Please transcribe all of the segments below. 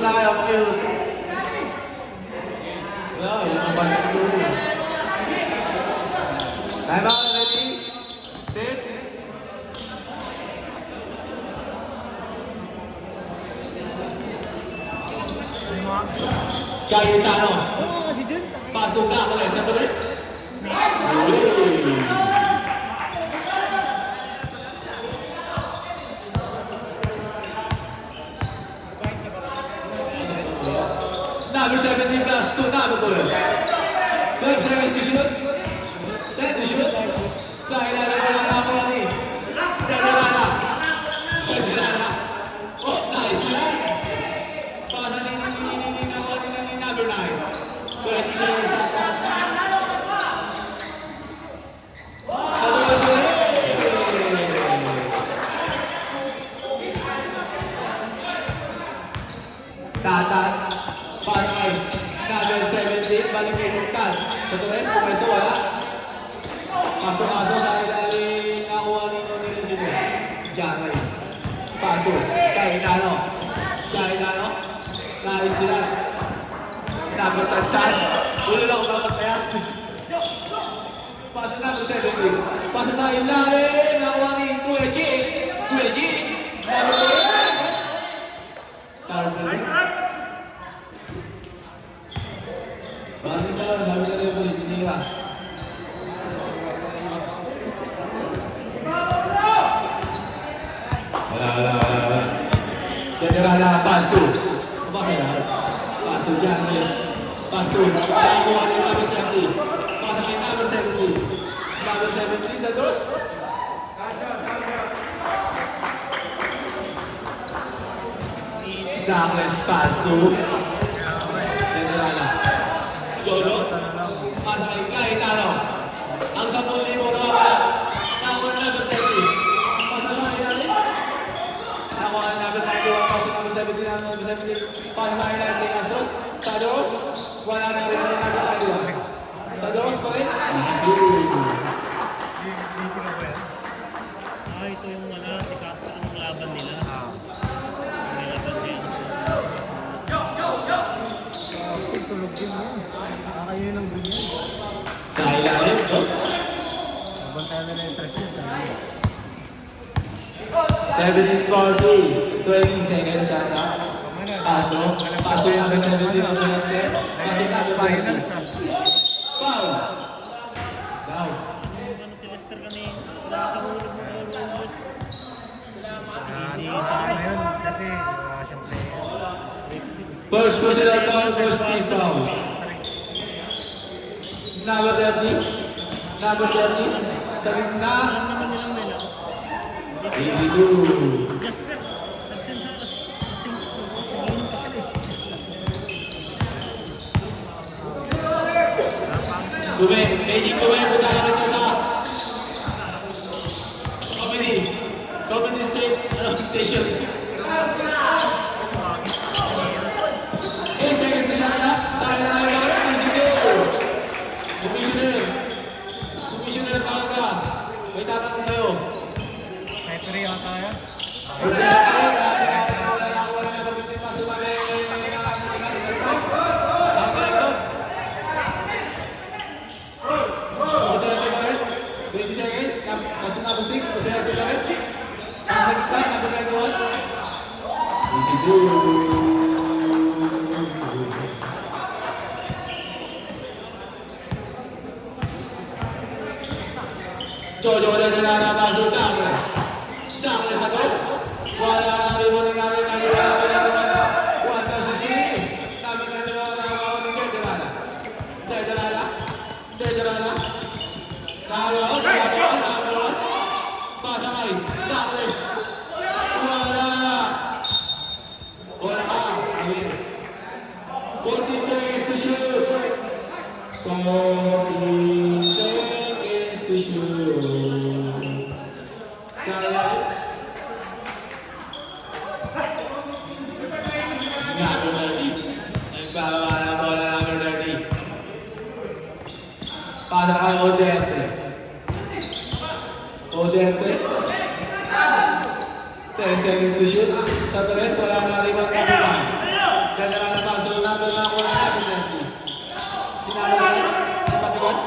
muna kayo, pakiusap. Wala, yun ang balik ko. Time out, ready? Set. Cayetano. Pasok na ako sa Torres. Number 17 plus 2 number 12. 12 seconds to shoot. 10 to shoot. Sa ilalim ko lang ako ni Federana. Federana. Oh, nice. Pasa ni number 9. 20 seconds. Tatat. Panay. Number 17. Balik kay Hurkan. Sa Torres, pumesto wala. Pasok-pasok sa ilalim. Nakuha ni Nino. Jamay. Pasok. Cayetano. Cayetano. Nais nila. Number 10. Ulo lang dapat kaya. Pasok number 17. Pasok sa ilalim. Nakuha ni Kuya G. Kuya G. Number 8. Nice. Balik na lang, dami na rin po, hindi nila. Wala. Generala, pass to. Bakit na? Pass to, dyan. Pass to. Nakakuha ni number 30. Pass kay number 17. Number 17 sa dos. Dakles, pass to. Generala. Jojo, pasa kay Cayetano. Ang 10,000 nawawala. Nakuha na number 30. Pasa sa ilalim. Nakuha na number 31. Pasa number 17. Number 17. Pasa sa ilalim kay Castro. Sa dos. Wala na rin ang number 31. Sa dos pa rin. Ito yung si Castro ang laban nila. Nilaban niya. Tulog din yun. Nakakayo ng ganyan. Sa ilalim, dos. Nabantayan na yung trash yun. 17-40. 20 seconds yata. Paso. Paso yung number 17 ang pinagte. Paso number 20. Foul. Down. Ano si Lester kanina? Sa hulog mo ng Lester. Ngayon, kasi siyempre, First personal foul, first team foul. Number 30. Number 30. Sa gitna. naman nilang nila. 82. Jasper, nagsin sa kasing nagiinom pa sila eh. Medyo punta ka rin sa Comedy Station. 8 seconds na siya na. Tayo na lang ako. Commissioner tawag ka. May tatanong sa'yo. referee yata yan. Jojo udah dilarang masuk Douglas. Douglas terus. Wala ribuan lagi. Buat posisi. Tapi kan orang ini Dejarala. Kalau pasang Douglas. Wala. 40 seconds to shoot. 40 seconds to shoot. Pada kay Odete. 10 seconds to shoot. Sa tres, wala na rin ang kapitan. Ganda na paso na ako na penalty. Sinalo na ang patiwan.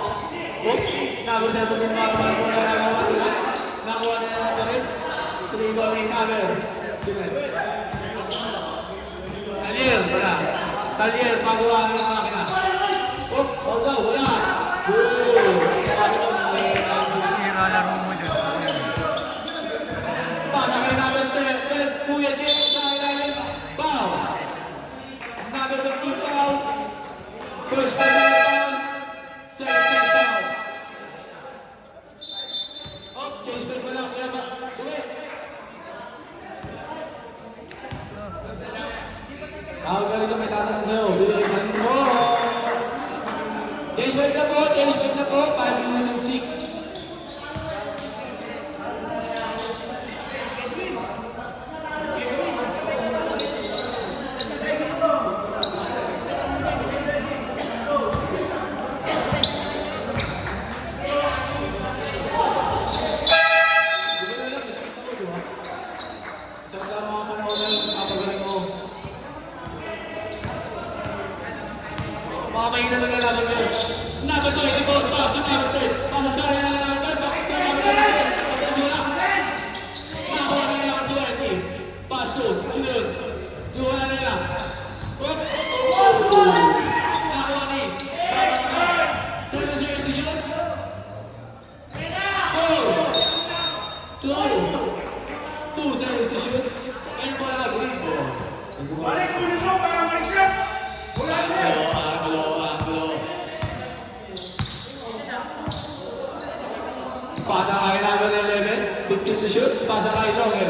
Oop, number 17 nakuha na pa rin. 3 goal ni Number. Talier, wala. Talier, magawa ng makina. Oop, wala. Masisira laro mo dyan. Pasa kay number 10, Kuya James sa ilalim. Foul. Number 15 foul. First foul. Second foul. Oh, change back mo lang. Kaya ba? Uwi. Ganito may tatanong sa'yo. Bilisan mo. Change back na po. 5 minutes and 6. Mamay na lang nalaman mo yun. Number 24, pass to number 10. Pasa sa akin na number 10. Sa number 10. Nakuha na yung number 20. Pass to, yun. Duha na nila. Nakuha ni. 7-0 si Jun. 2-0 si Jun. And wala, green ball. Pasa kay number 11, 15 to shoot, pasa kay Longer.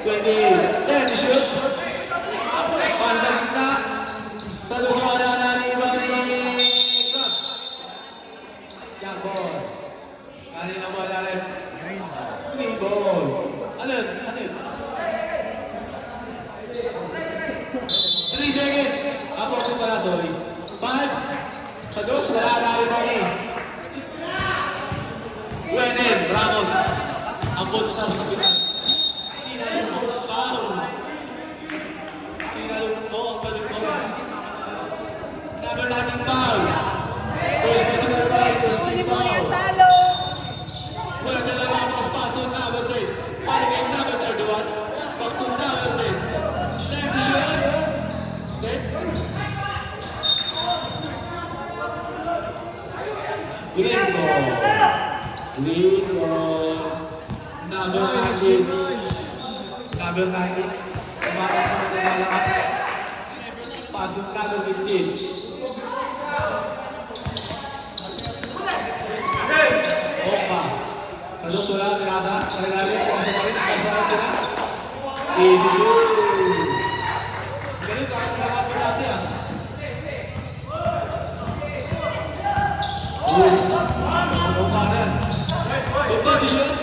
20, 10 to shoot. Pasa sa gitna. Salusuan na ni Cross. Young ball. Kanina mo narin. Green ball. Ano yun? 3 seconds. Ako pala, sorry. 5. Sa dos, wala na rin mo ni. Gwenen, Ramos. Ang bot sa kapitan. Sinalong foul. Sinalong mo ang balik mo. Number 19 foul. Huli mo yan, talo! Pwede na lang mas paso number 3. Paligay number 31. Pagkong number 3. Time to shoot. Green ball. Number 19. Number 19. Kumakas na sa lahat. Pasok number 15. Opa. Kados wala, pinasa. Kailangan ko sa palit. Kasalan ko na. Easy shoot. Ganun ka ang lahat mo natin ah. Position,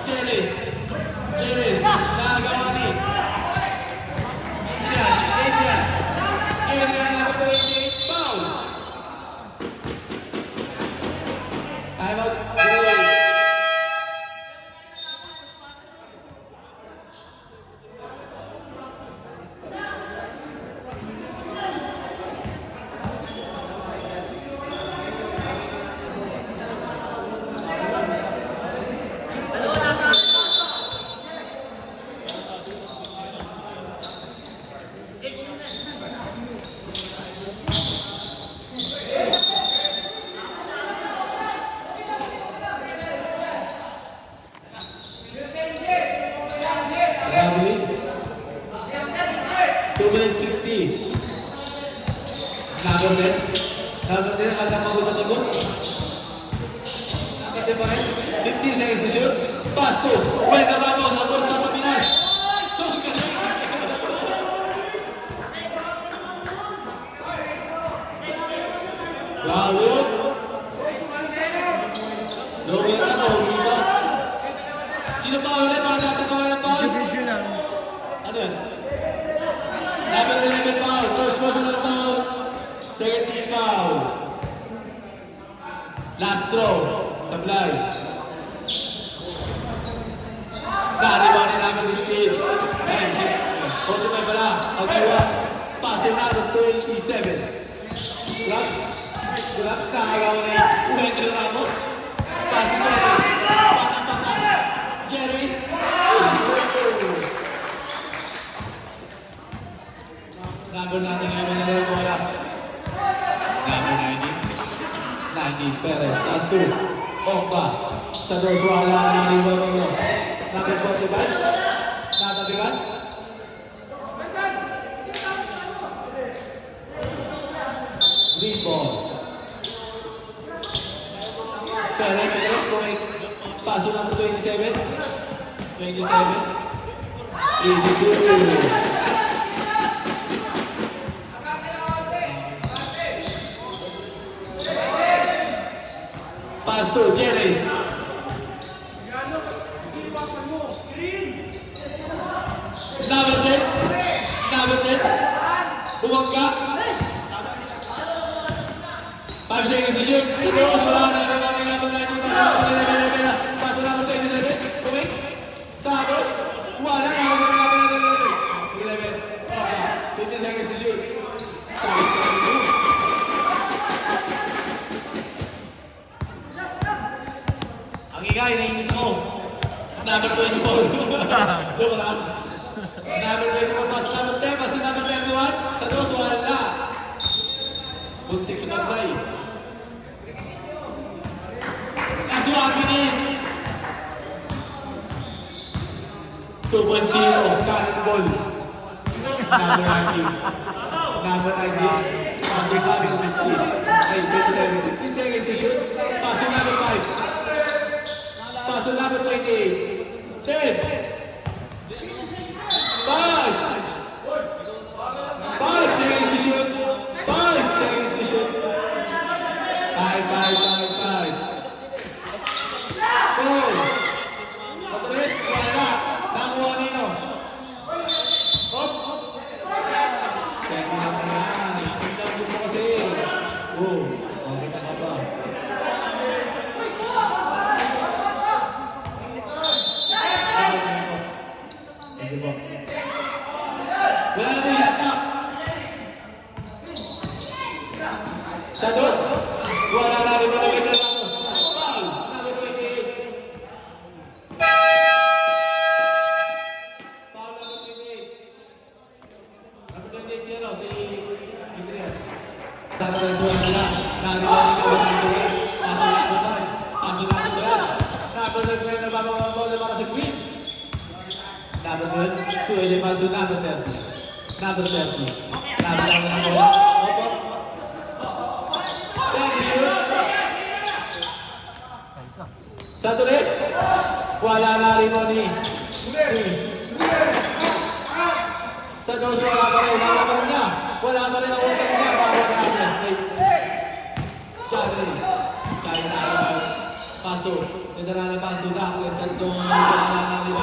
Jeris, nagawa ni Adrian number 28, foul. Time out. Grabe. 2 minutes 50. Number 10. Number 10, agad magutot-agot. Nakati pa rin. 15 seconds to shoot. Pass to. Wait, Ramos. Abot sa Pinas. Grabe. Lower na to. Sino pa ulit? Para natin naman ang foul. Video lang. Ano yun? Number 11 foul. First personal foul. Second team foul. Last throw. Sablay. Nariba ni number 15. Agiwa. Pase number 27. Grabs. Grabs na agaw ni Wendell Ramos. Pase Jerry. Patang-patang. Jerry. Number natin ngayon na rin bola. Number 19. 19 Perez. Last 2. Ogba. Sa dos wala na ni Wendell. Number 45. Natabigan. Green ball. Perez, correct. Paso number 27. 27. Easy to. Pass to Jerez. Number 10. Number 10. Bumangga. 5 seconds to shoot. Terus wala na number 19. Paso number 27. Kumik. Santos. Wala na number 11. Okay. 15 seconds to shoot. Ang igay, naiinis mo. Number 24. Joke lang. Number 24, pass number 10, pass number 31. Terus wala. Buntik na try. Kasuwagi ni 2.0 cannonball. Number 19. Number 19. Passing number 15. Ay, 27. 15 seconds to shoot. Passing number 5. Passing number 28. 10. 5 seconds to shoot. 5 seconds to shoot. 5. Goal. Patres, wala. Nakuha nino. Hop. Thank you naman yan. Tingnan mo po kasi. Oh, okay ka ba? Thank you po. Wala na yatak. Sa dos, wala na rin mga Wendell Ramos. Foul, number 28. Foul number 28. Number 28 sino? Si Adrian. Sa dos, wala na. Narinig ko ng Adrian. Paso na ito tayo. Paso na ito tayo. Number 29 na babawang bola para sa Queen. Number 12, pwede paso number 30. Number 30. Number na bola. Opo. Sa tulis, wala na rin mo ni. Sa dos, wala pa rin. Wala pa rin niya. Wala pa rin ang water niya. Bawal na rin. Charlie. Charlie na rin. Paso. Nadara na paso na. Sa dos, wala na rin mo.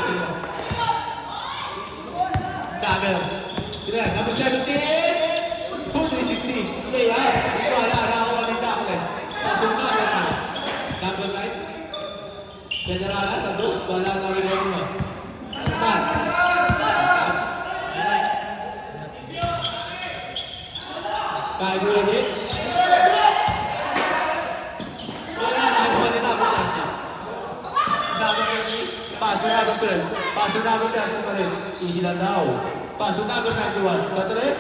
Damer. Number 17. 2-3-16. Layup. Wala na ako ng Douglas. Paso na rin. Number 9. General sa dos, wala na rin mo. Saan? Kaya mo yun eh? Wala na rin mo nila ako niya. Paso na ako 12. Paso na ako 12 pa rin. Easy lang daw. Paso na ako 91. Sa tres,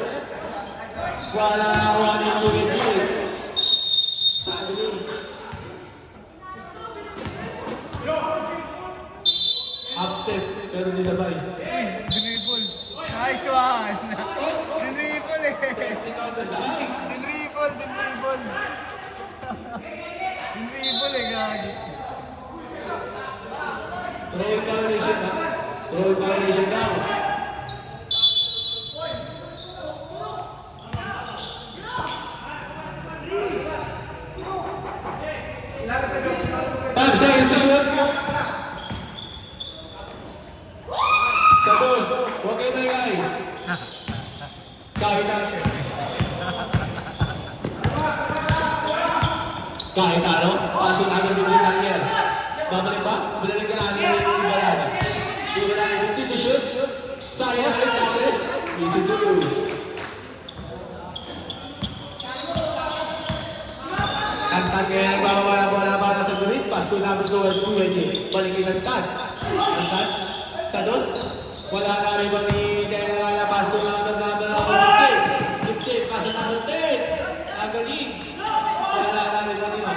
wala na ako rin mo yun eh. Sabi rin. Upstep, pero di sabay. Dribble. Nice one. Dinribble eh. Dinribble. Dinribble eh, gagi. Roll violation ha? Roll violation daw. Five seconds to shoot. Tapos, huwag kayo maingay. Kahit na. Kahit ano, pasok agad yung Daniel. Babalik ba? Balik ka namin yung Ibarada. Ibarada, 50 to shoot. Sayang, 8 Easy to do. 12, Kuya J. Balikin ang tad. Ang tad. Sa dos. Wala na rin ba ni General Pasto na nagkakaroon. 15. Pasa na ng 10. Agaling. Wala na rin ba nila.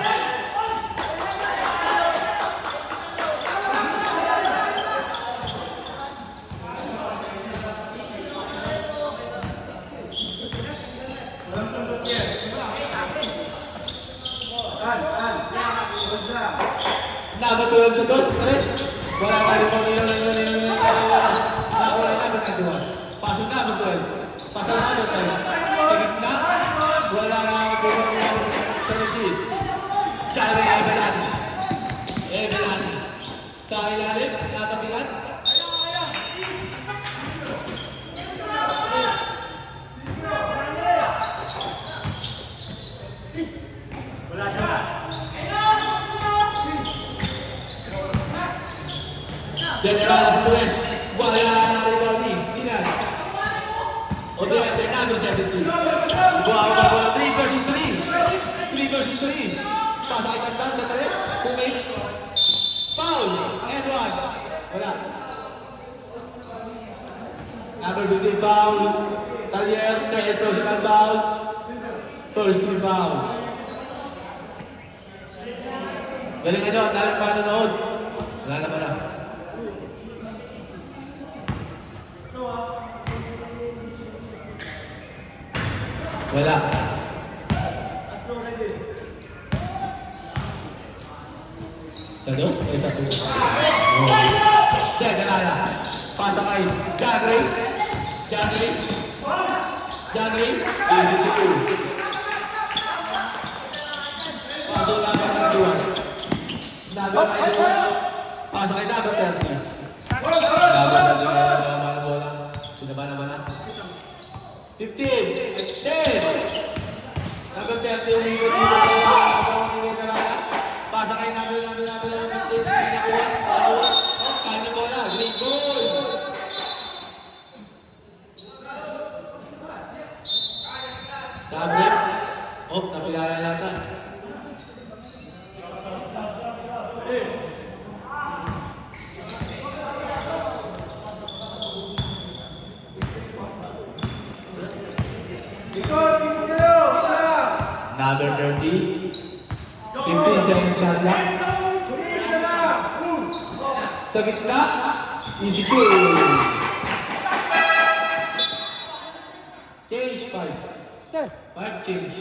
Nabatulog sa dos, tres. Wala na rin po nila. Nakawala na ba nagawa? Pasok na, Batulog. Pasok na, Batulog. Sa gitna, wala na po nila sa receive. Diyan na Evelyn. Evelyn. Sa ilalim, natapilan. General Torres, wala na rin ba ni Pinas? Odeate, number 17. Wow, 3 versus 3. 3 versus 3. Pasakay kantan sa Torres. Kumit. Foul. And 1. Wala. Number 15 foul. Talier, second personal foul. First team foul. Galing nyo, dami pa nanood. Wala na pala. Wala. Sa dos? Ay, sa dos. Diyan, ganala. Pasa kay Jagray. Jagray. Jagray. Easy to do. Pasok lang ang nagaduan. Nagaduan ay doon. Pasa kay Dago 30. Sinaba na ba na? 15, 10. Number 30 yung ikot dito. Pasa kay number 15. Pinakuha. Kanya bola. Green goal. Sabi. Napilala natin. Number 30. 15 seconds shot lang. Sa gitna. Easy goal. Change 5. 5 change.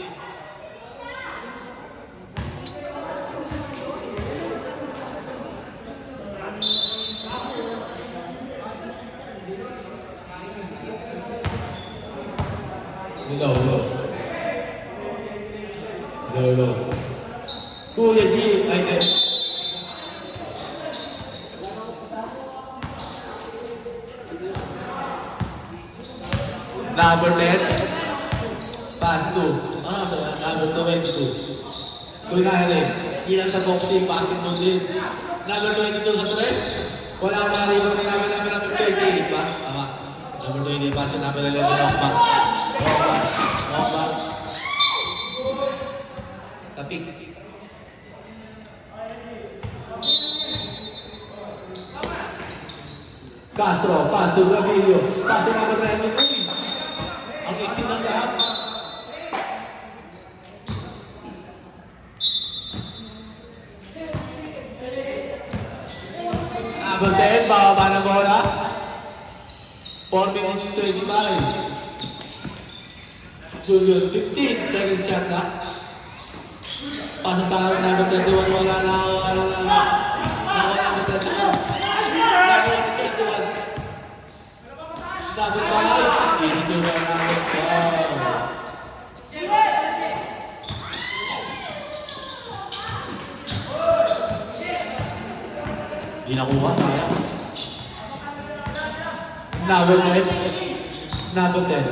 Low. Kuya G, ay net. Number 10. Pass 2. Number 22. Tulahali. Ilang sa boxing, passing mo din. Number 22 sa tres. Wala na rin yung number 30. Pass. Tama. Number 20, pass yung number 11. Rockback. Tapik. Castro, pass to Gavilio. Pass to number 19. Ang exit ng lahat. Number 10, bababa ng bola. 4 minutes 25. Junior, 15 seconds shot na. Pasa sa number 21, wala na. Number 21. Number 5, easy to run out. Hindi nakuha, sayang. Number 10. Number 10.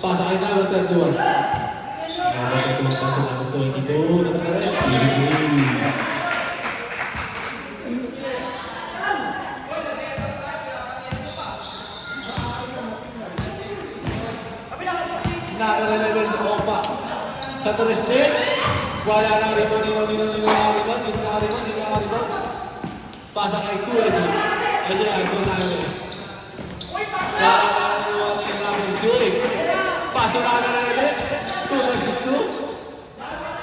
Pasa kay number 21. Number 21 sa number 22. Number 3. Number 11 sa Opa. Sa Torres State. Wala na rin. Hindi na rin. Pasa kay Kuwait. Ito yan, ito namin. Sa namin, Kuwait. Paso namin na natin. 2 versus 2.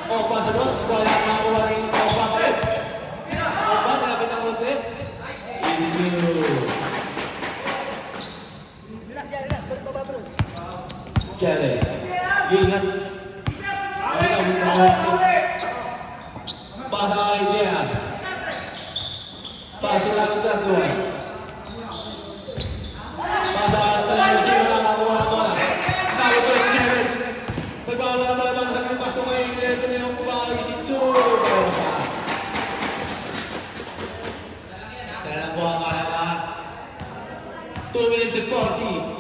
O, pasa dos. Wala na ako rin. O, bakit? O, ba? Nilapit ang konti. Easy two. Jerez. Ingat. Pasa kay Jehan. Paso lang sa doon. Pasa lang sa doon. Nakakuha ko na. Sabi ko yung 7. Pagbawa naman sa kanyang pasto kayo. Ito na yung kumakain si Chur. Sana lang po ang kalaman. 2 minutes and 40.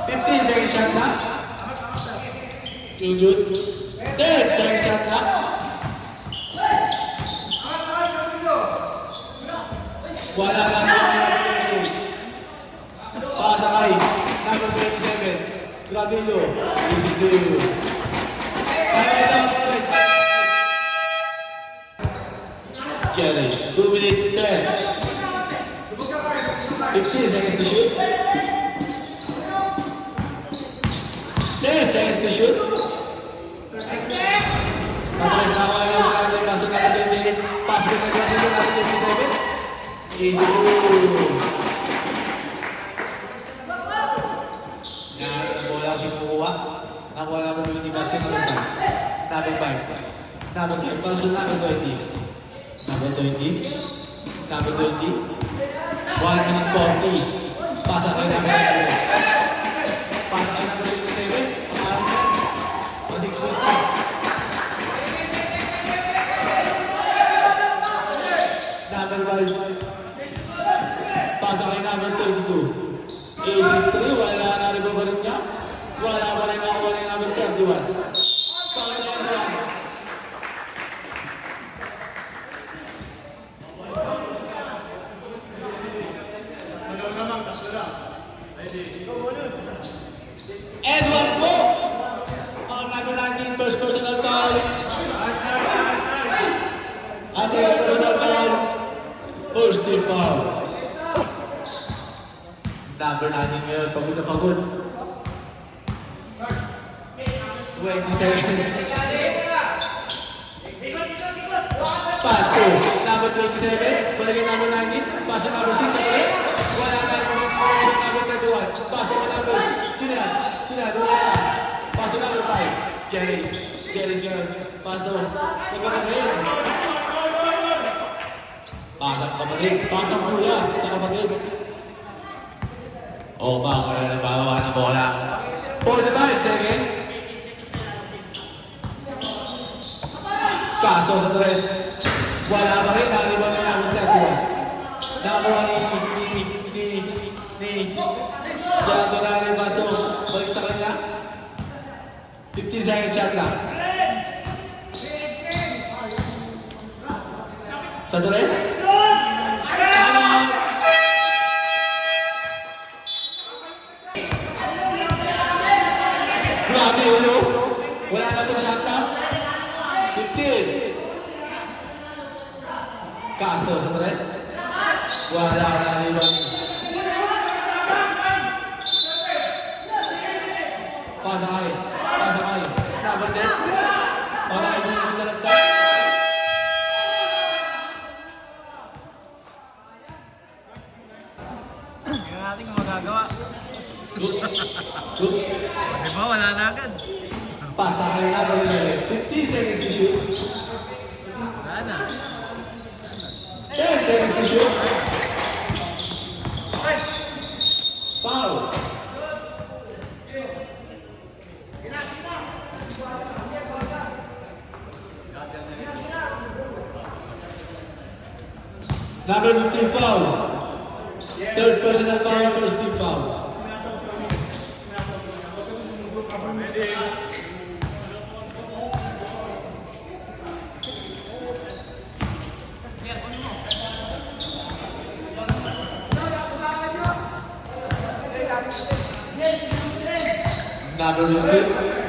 15 second shot na. Jujut. 10 second shot na. Wala na naman. Pasakay. Number 27. Grabillo. Easy two. Kelly. 2 minutes 10. 15 seconds to shoot. 10 seconds to shoot. Tapos nakuha yung mga pasok natin 20. Pasok na natin natin 27. Easy two. Yan, bola si Kuwa. Nakuha naman yung basket naman. Number 5. Number 5. Pasok number 20. Number 20. Number 20. 1 minute 40. Pasok kayo number 11. Pasok kayo number 27. Pangalan niya. 6 minutes na. Number 5. Pasok kayo number 22. Easy 3. Wala na rin ba rin niya? Wala pa rin ako rin number 31. Pangalan niya. Edward po! Ang number 19, first personal foul. As a personal foul, first team foul. Number 19 ngayon, pagod na pagod. 20 seconds. Pass to number 27, balikin number 19, pass to number 6 sa press. Wala na number 31, pass to number Sinad, wala na. Pass to number 5, Jerry, pass to kapatid. Pass ang pula sa kapatid. O ba, kaya nabawa ng bola. 45 seconds. Kaso sa tres. Wala pa rin, naliwan na namin sa kuha. Nakuha ni Jago na rin baso. Balik sa kanya. 15 seconds shot lang. Sa tres. Grabe ulo. Wala na po shot lang. 15. Kaso sa tres. Wala na naliwan. Pasakay. Number 10. Pasakay mo yung talagdag. Hindi na natin kung magagawa. Oops. Di ba? Wala na agad. Pasakay number 11. 15 seconds to shoot. Wala na. 10 seconds to shoot. Foul. Number 15 foul. Third personal foul, first team foul.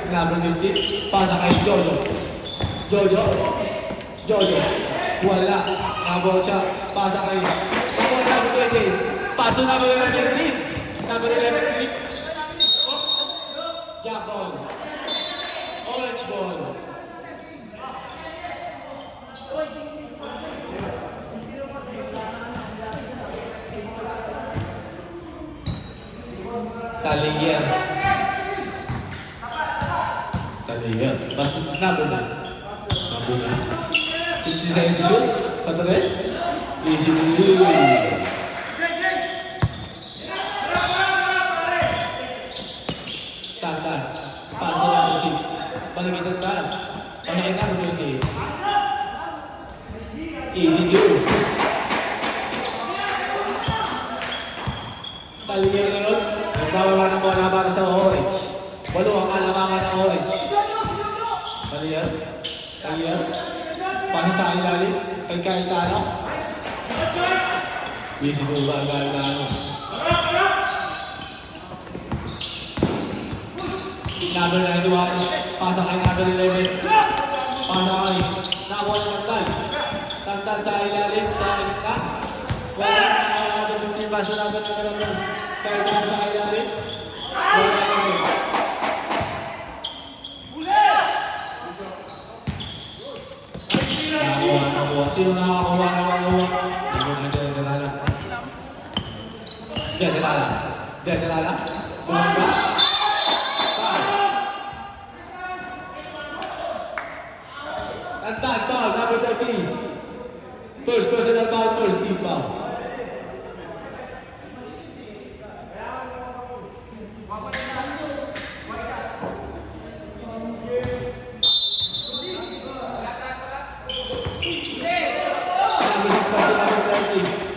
Number 15, pasa kay Jojo. Jojo, Jojo. Wala. Nabocha. Pasa kayo. Nabocha number 20. Paso number 11. Number 11. Jack ball. Orange ball. Talian. Talian. Pas nabuna. Nabuna. 50 seconds to shoot. Patres. Easy to do. Tantan. Paso number 6. Panagitan ka. Panagitan number 20. Easy to. Talian ngayon. Nagkawawa ng bola para sa orange. Walo ang kalamangan ng orange. Talian. Talian. Paano sa ilalim? Kay Cayetano. Easy to ba? Cayetano. Number 91. Pasa kay number 11. Pasa kay. Nakuha ng Tantan. Tantan sa ilalim. Sa ilika. Wala na number 15. Pasa number 11. Cayetano sa ilalim. Wala na number. Nakakuha. Sino nakakuha? Delala. Bumaba. Tantan, foul, number 13. First personal foul, first team foul.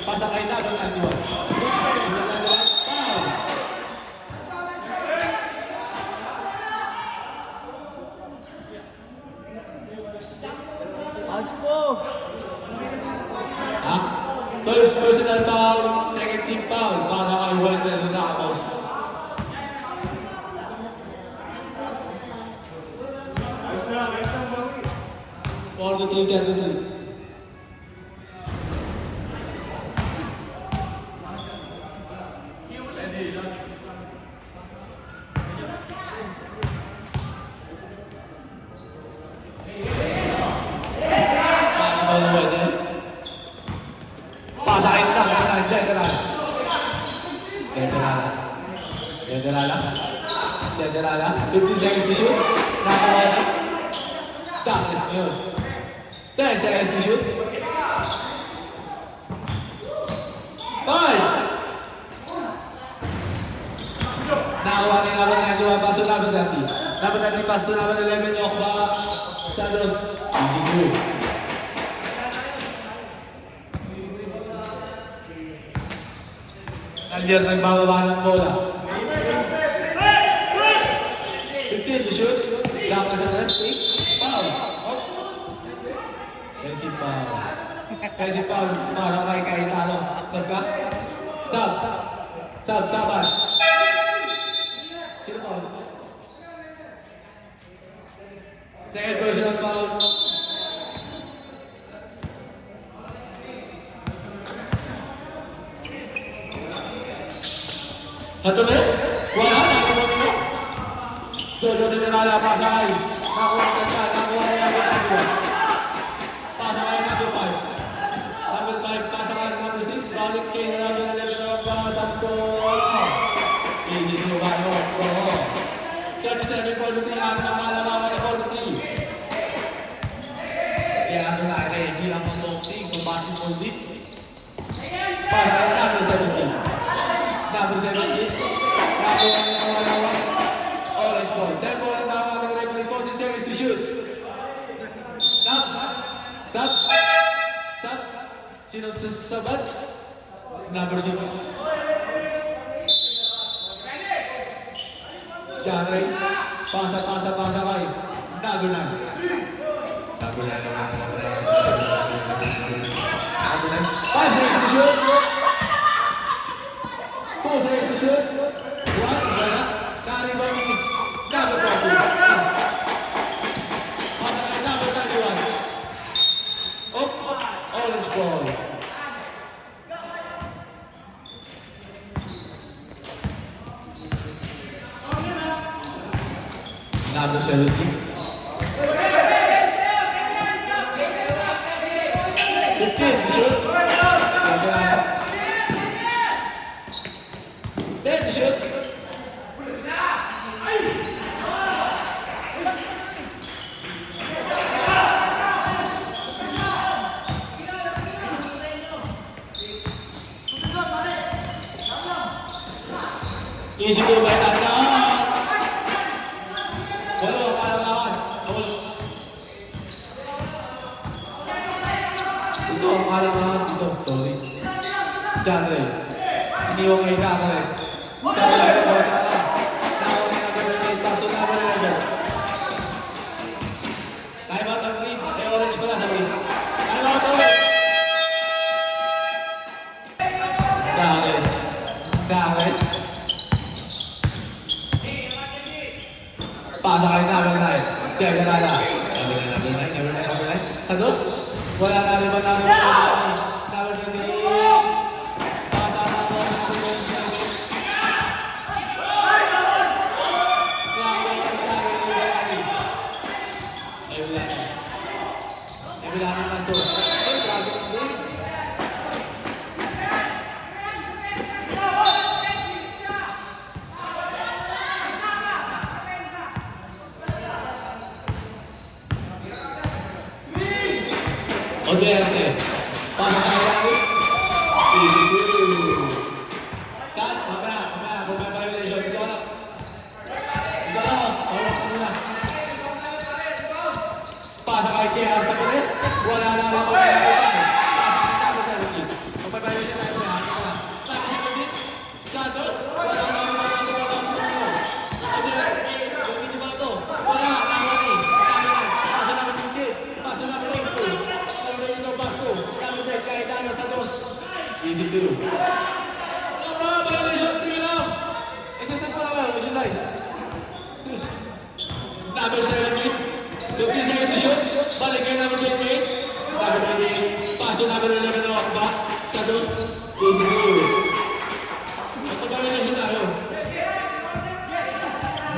Pasakay na ng Anduan. Foul. Outs po! First personal foul, second team foul para kay Wendell Ramos. For the team candidate. Delala. 50 seconds to shoot. Nakakuha na. Daklis nyo. 10 seconds to shoot. 5. Nakakuha ni number 91. Paso number 30. Number 30 pass to number 11. Yoksa. Santos. Easy to. Nandiyan nagbababa ng bola. 15 to shoot. Dapat sa last pick. Foul. Easy foul. Easy foul. Para kay Cayetano. Sab ka? Sab. Saban. Sino foul? Second personal foul. Hatumes? Wala. Nakuha mo. Jojo ni Delala pasakay. Nakuha ka siya. Nakuha niya ang number 1. Pasakay number 5. Number 5 pasakay number 6. Balik kay number 11 ng Santos. Easy to bayo. 37-43 ang nakalamangan ng 43. Kaya ano na kay bilang ng boxing kung basketball din. Pasakay number 17. Number 17. Nakuha niya ang wala-wala. Orange ball. 10 ball ang tawag ng referee. 14 seconds to shoot. Stop. Stop. Stop. Sino sasabat? Number 6. Janray. Pasa kay. Number 9. Number 9 naman. Number 9. 5 seconds to shoot. 2 seconds to shoot. 1. Wala. Carry ball ni number 40. Pasa kay number 31. foul. Number 17. 15, shoot. Then shoot. Easy to by Tanda. Walo, kalamangan. Walo. Ito ang kalamangan dito. Sorry. Janre. Iniwang kay Danres. Sa wala ko ba Tanda. Nawa na nagagawin. Paso na ba na dyan. Time out ang green. May orange pala sa green. Time out ulit. Danres. Danres. Pasa kay number 9. Kaya Garala. Number 9. Sa dos. Wala na rin ba number 9? Number 20. Pasa na po. Ebilani masuk. Oderte, pasa kay David. Saan? Mamaya, kung may violation. Dito ka lang. Hawak ka muna. Pasa kay Kieran sa pulis. Wala na lang ako. Kung may violation tayo, Santos, wala na lang ako. Oderte, yung video ba ito? Wala, nakawali. Pasa na pinigit. Pasa na pinigit. Easy to. Violation, bring it out. Ito sa power, which is nice. Number 17. 15 seconds to shoot. Balik kay number 28. Number 28. Paso number 11 na wakba. Sa dos. Easy to. Ito violation tayo.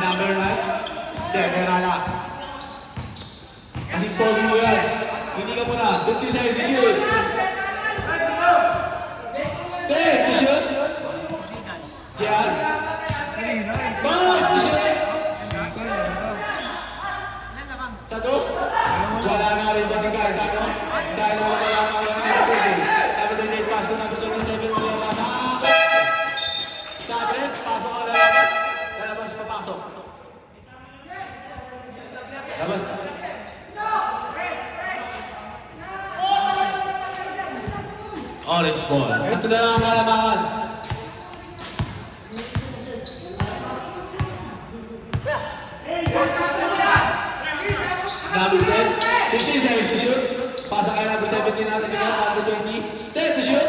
Number 9. Temerala. Kasi pogi mo yan. Hindi ka muna. 15 seconds to shoot. Shoot. Yan. Ball. Shoot. Sa dos. Wala na rin ba ni Garda, no? Dahil wala na rin. Sabi din yung paso na 27 mo yung masa. Sabi, pasok ang lalabas. Lalabas papasok. Labas. Orange ball. Ito na lang ang kalamangan. Number 10. 15 seconds to shoot. Pasa kay number 17 natin bigyan. Number 20. 10 to shoot.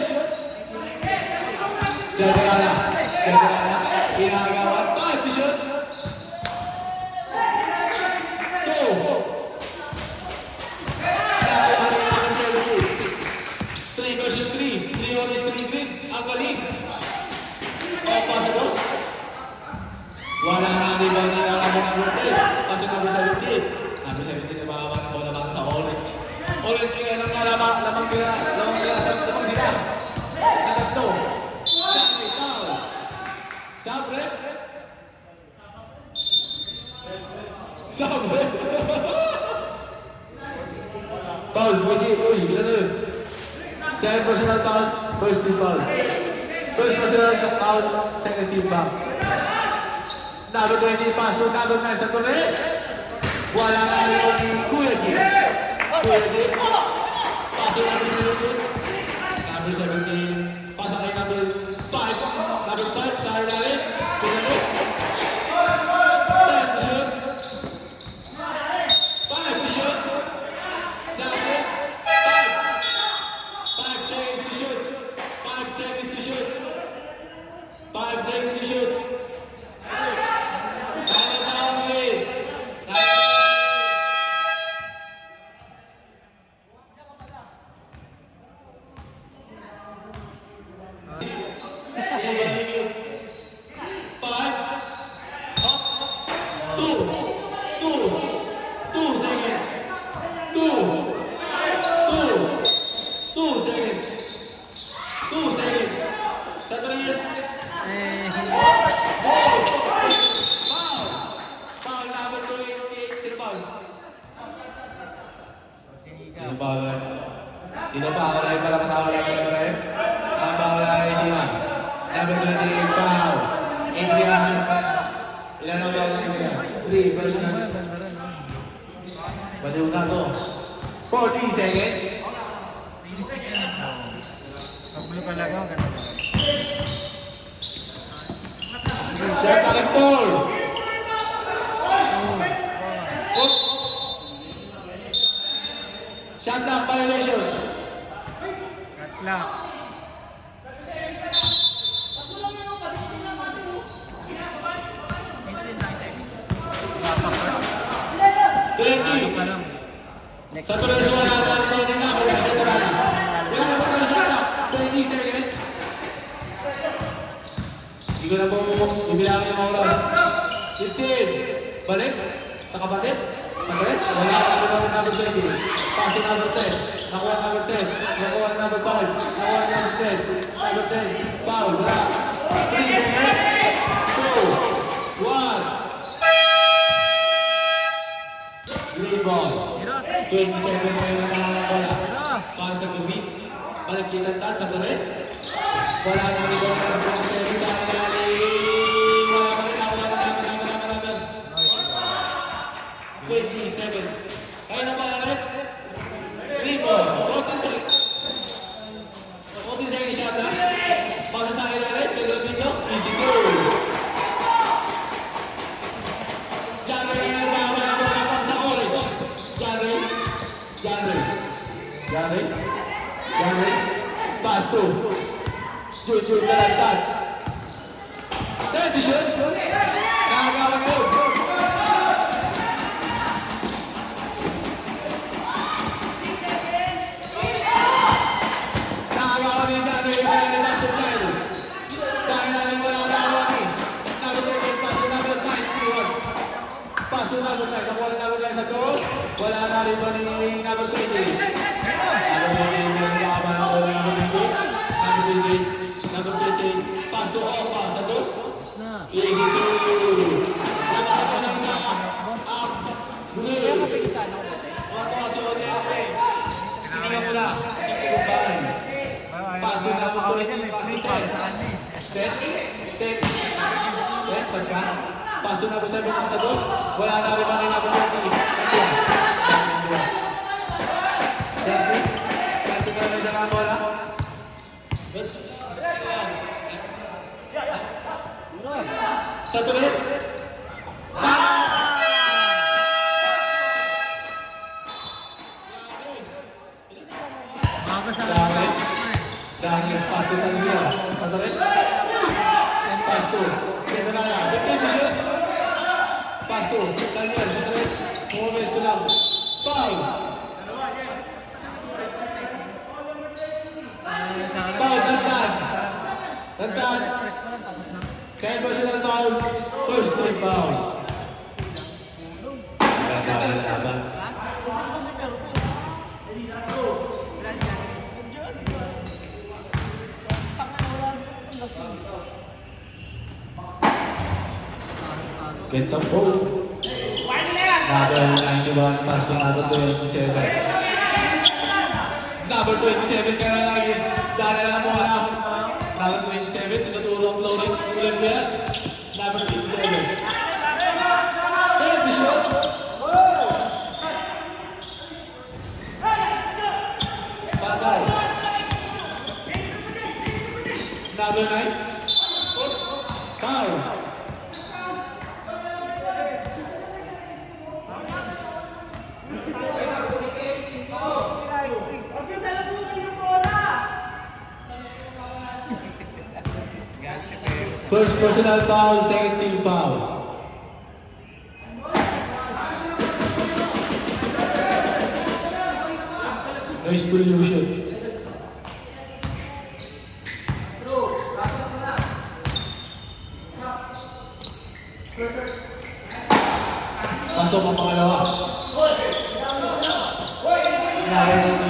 Jagarala. Inagawan. 5 to shoot. 2. 3 versus 3. 3 on is 3. Ang galing. Opa sa dos. Wala na ang ibang nilalaman ng rotel. Pasok number 17. Number 17 na baka ko lamang sa orange. Orange ngayon ang lamang sila. Sa tatlo. Sabi, foul. Sabre. Sabre. Foul, pwede. Uy, ganun. Second personal foul, first team foul. First personal foul, second team foul. Number 20 pass to number 9 sa Torres. Wala na rin Kuya G. Pass to number 17. Number 17. Pass kay number 5. Number 5 sa ilalim. Pinalik. 10 to shoot. 5 to shoot. Sabi. 5 seconds to shoot. 5 seconds to shoot. 5 seconds to shoot. 3, personal. Ganda rin, no? Baliw na to. 40 seconds. Pablo talaga, ganda. Shot number 4. Oop. Shot clock violations. Katlak. Ano pa 20. lang. Next. Sa tuloy sa wala na ito din na. Wala na wala na. Wala na wala shot clock. 20 seconds. Hindi ko na po bibilangin yung mga oras. 15. Balik. Nakabalik. Madres. Wala na number 20. Passing number 10. Nakuha number 10. Nakuha number 5. Nakuha number 10. Number 10. Foul. Wala. 3 seconds. 2. 1. Green ball. Hiro, Tris. 27 na yung bola. Hiro. Para sa tubig. Balik kinanta sa Torres. Wala na rin bola sa 27 sa ilalim. Wala pa rin ako. Wala. 27. Kaya na ba rin? Green ball. 14 seconds. 14 seconds shot na. Pasa sa ilalim. Pero dito. Easy goal. Jangan, pass tu, jujur terletak. Dan shoot, kawan tu. Kawan ni dah dari masuk lain. Jangan melawan ni. Kalau dia pasu number 9, pasu number 9, kawan number 9 satu. Bola dari bani number 20. Pasok ako pa sa dos. Na. Easy to. Pasok na po kami dyan. Play pa sa kanya. Step. Step. Step. Pagka. Pasok na po sa bilang sa dos. Wala na rin mga nabubuti. Satu beres. Bago siya. Dahil pasukan dia. Satu beres. Pastu. Sebenarnya. Betul shoot. Pastu. Daniel. Satu beres. Moves tu lang. Foul. Foul. Tentang. Tentang. Kaya personal foul, first strike foul. Kasama ng laban. Gets a pull. Number 91, pass to number 27. Number 27 ka na lagi. Dahil na mo alam. Number 27, tinutulong loading ulit mo yan. Number 27. Hey, Bishop! Patay. Number 9. Foul. First personal foul, second team foul. Noise pollution. Pasok ang pangalawa. Number 20.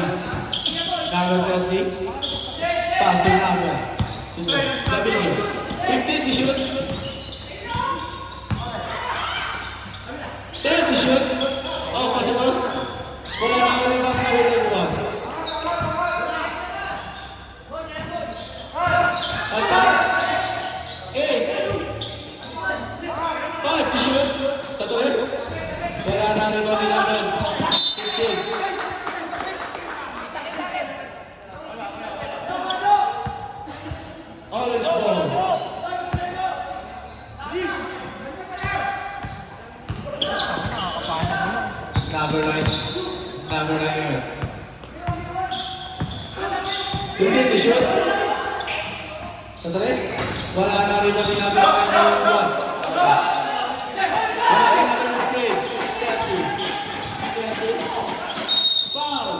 Number 20. Pasok namin. Sabi niyo. 15 to shoot. 10 to shoot. Oh, pasok. Wala na ako yung mga nawala mo. Attack. 8. 5 to shoot. Tatulis. na rebound ni Laban. 15. Orange ball. Nakakapasok mo lang. Number 9 yun. 15 to shoot. Sa tres. Wala na rin natin number 9 na yung 1. Wala rin natin yung straight. 30. Foul.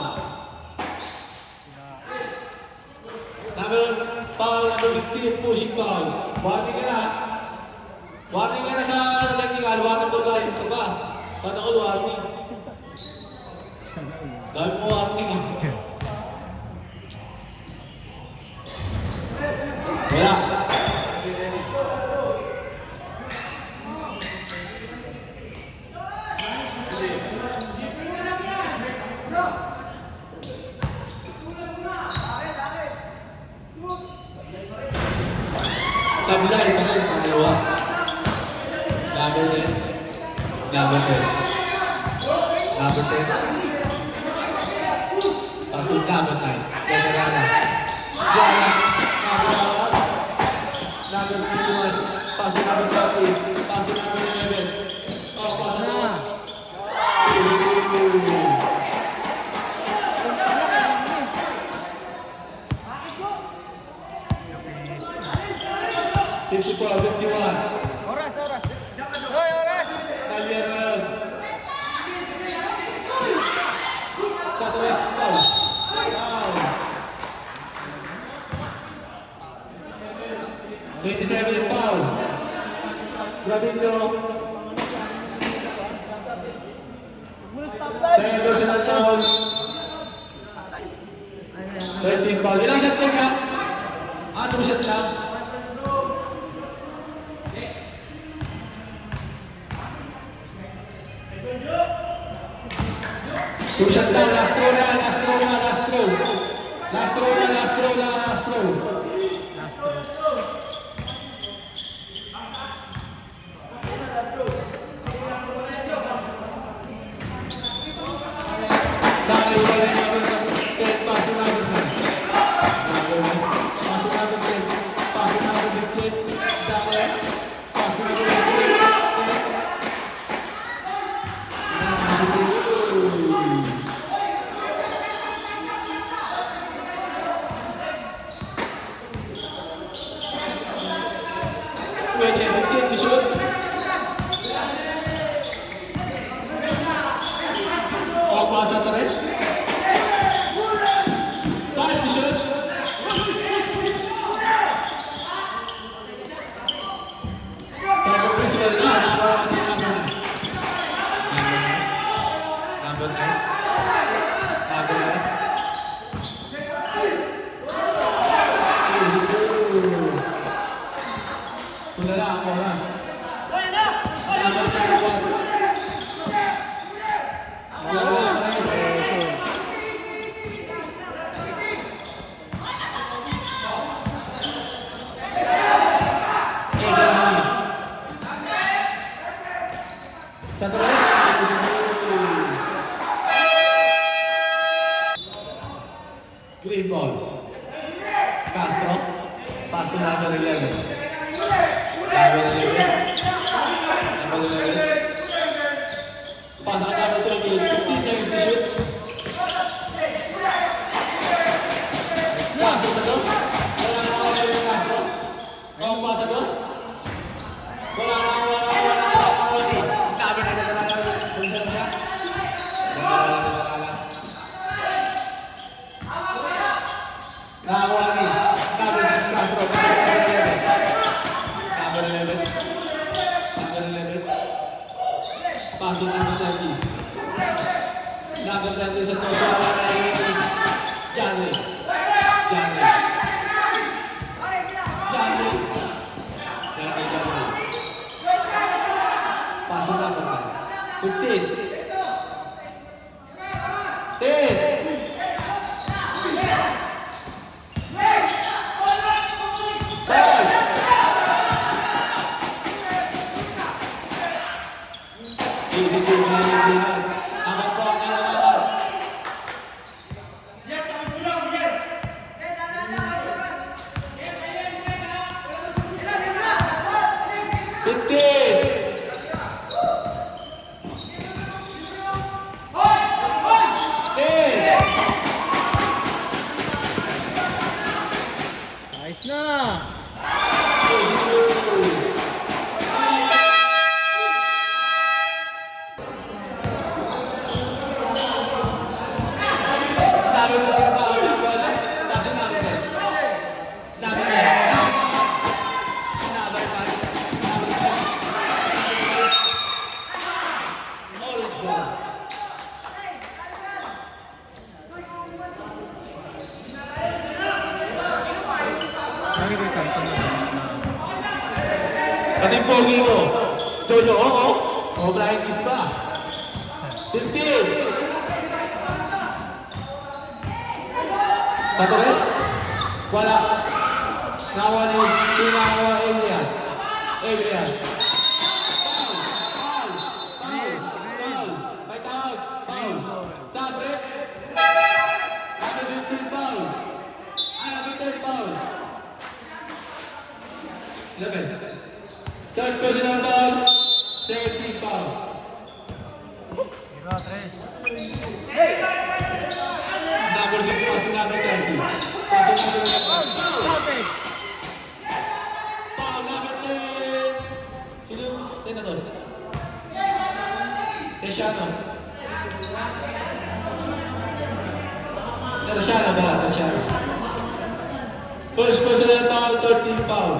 Foul number 15, pushing foul. Warning ka na. Warning ka na sa technical. Warning to guys. Ito ba? Sana ko warning. Dahil mo warning ah. Wala. Kabila, pangalawa. Number 10. Number 10. Pasok number 9. Generala. Number 21. Pasok number 30. Pasok number 11. Oh, pasok na. Yes. 54, 51. Oras. Hoy, oras! Kalian ngayon. Southwest foul. Foul. 27 foul. Gravito. Second personal foul. 13 foul. Ilang shot ka? 2 shot lang. Two shot down, last throw. Pwede, 15 to shoot. Pasa tres. 5 to shoot. Number Green ball. Castro. Pass to number 11. Number 11. Pass on number 20. 15 seconds to shoot. Pass sa dos. Wala na ako yung Castro. Kung pass sa dos. Wala na ako. Tabi na nagdala. Punta siya. Nakakuha ni Castro. Number 11. Pasok number 30. Number 30 sa Tosa. Janley. Pasok number 15. 10. Easy to Na! Dami mo na ba ang bola? Kasi namin ba? Dami mo. Nabay pa. Orange ball. Lagi ko itantang na. Kasi pogi mo. Jojo, oo. O, blind kiss ba? 15. Patores? Wala. Nawa ni Tinawa Adrian. Adrian. Foul! Foul! Foul! Foul! May tawag. Foul. Sabre. Ano 15 foul? Ano 15 foul? 11. Third personal foul. 13 foul. Ira, tres. Number 6 was number 30. Foul number 10. Sino? Sino to? Tesiano. Tesiano ba? Tesiano. First personal foul, 13 foul.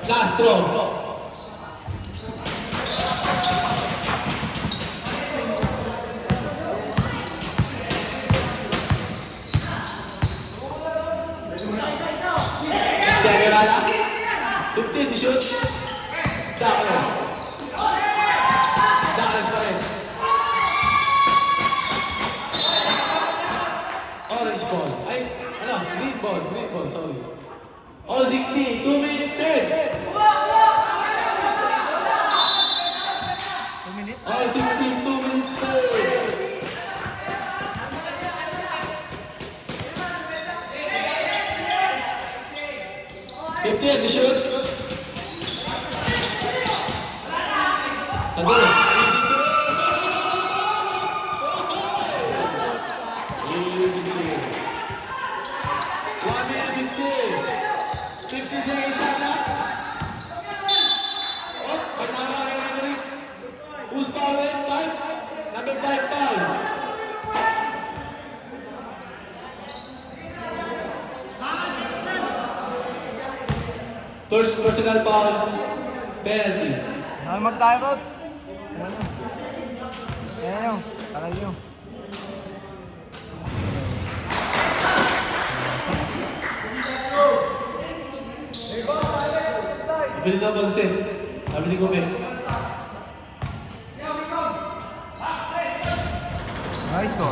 Last throw. Jagarala. 15 to shoot. Douglas. Douglas pa rin. Orange ball. Ay, ano? Green ball. Green ball, sorry. All 16. 2 minutes 10. 2 minutes. All 16, 2 minutes 10. Fifteen to shoot. Tagus. One minute 50. 50 seconds sana. Oh, may tama rin na rin. Who's foul? 5? Number 5 foul. First personal foul, penalty. Saan mag-time out? Ano? Ayan yun. Tagal yun. Ibili na pansin. Sabi ni Gomez. Nice to.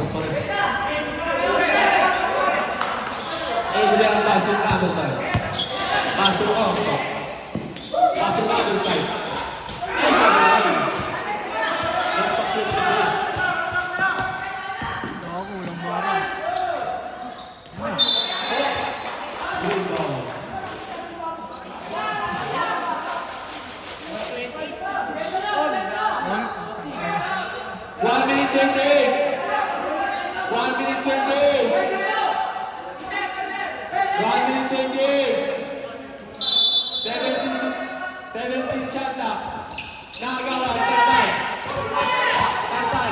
Eh, hindi ang pasok na ako tayo. Pasok ako. Pasok na ako tayo. Ay, sabi na tayo. Ako, walang buwara. Green ball. One minute 28. 1 minute 28. 1 minute 28. 17 shot na. Nakagawa. Tatay. Tatay.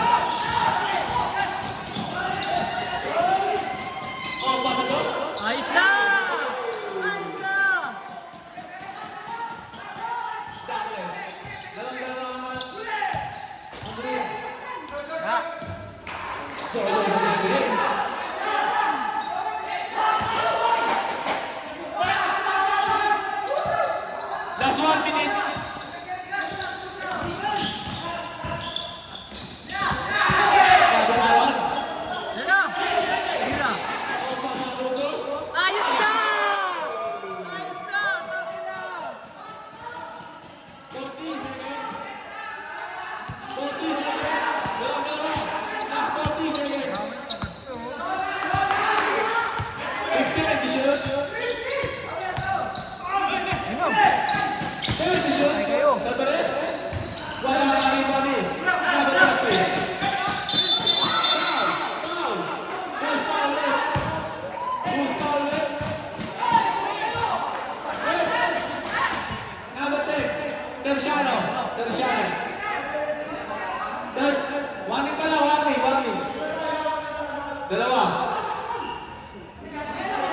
Oh, pasados. Ayos na! Ayos na! Douglas. Dalang-dalawa ang Andre. Ha? So, yun, yun. Last 1 minute. Bago-bawan. Yan na! Ayun na! Oh, pasados. Ayos na! Ayos na! Tama na! 40 seconds. 40 seconds. Dalang-dalawa. Last 40 seconds. 15 to shoot. Ayun na! 10 to shoot. Terciano. Terciano. Third. Warning pala, warning. Dalawa.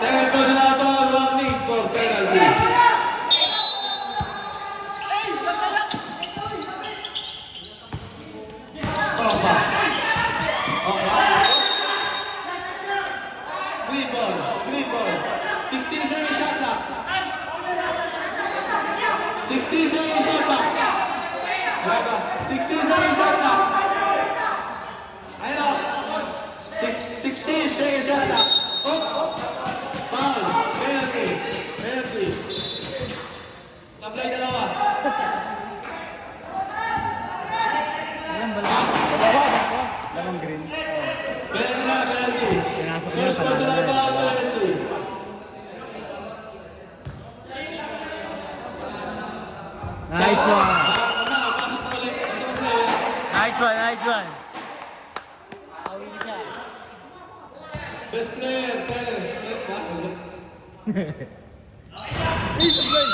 Second personal foul, warning for penalty. Opa. Free ball. 16 seconds shot clock. 16 seconds shot clock. 16 seconds shot clock. Ayun o. 16 seconds shot clock. Oh. Foul. Penalty. Apply dalawa. Ayan, dalawa. Dalawang green. Penalty. Pinasok niya First sa personal laban. foul, penalty. Nice one. Pasok na ulit. Nice one. Best player, Perez. Next one. Easy play.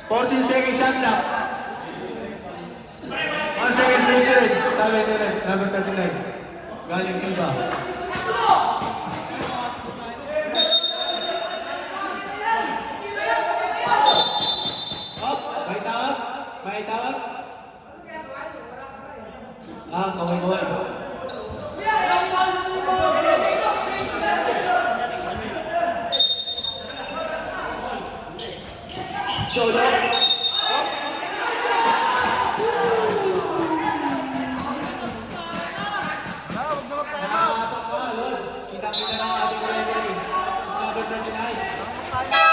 Fourteen seconds shot clock. 1 second leakage. Sabi nila, number 39. Galing Cuba. Oh, may tawag? Kaway. Solo. Huwag na magtayo. Nakakapak ka, Lods. Kita-kita ng ating referee. Number 39. Tayo.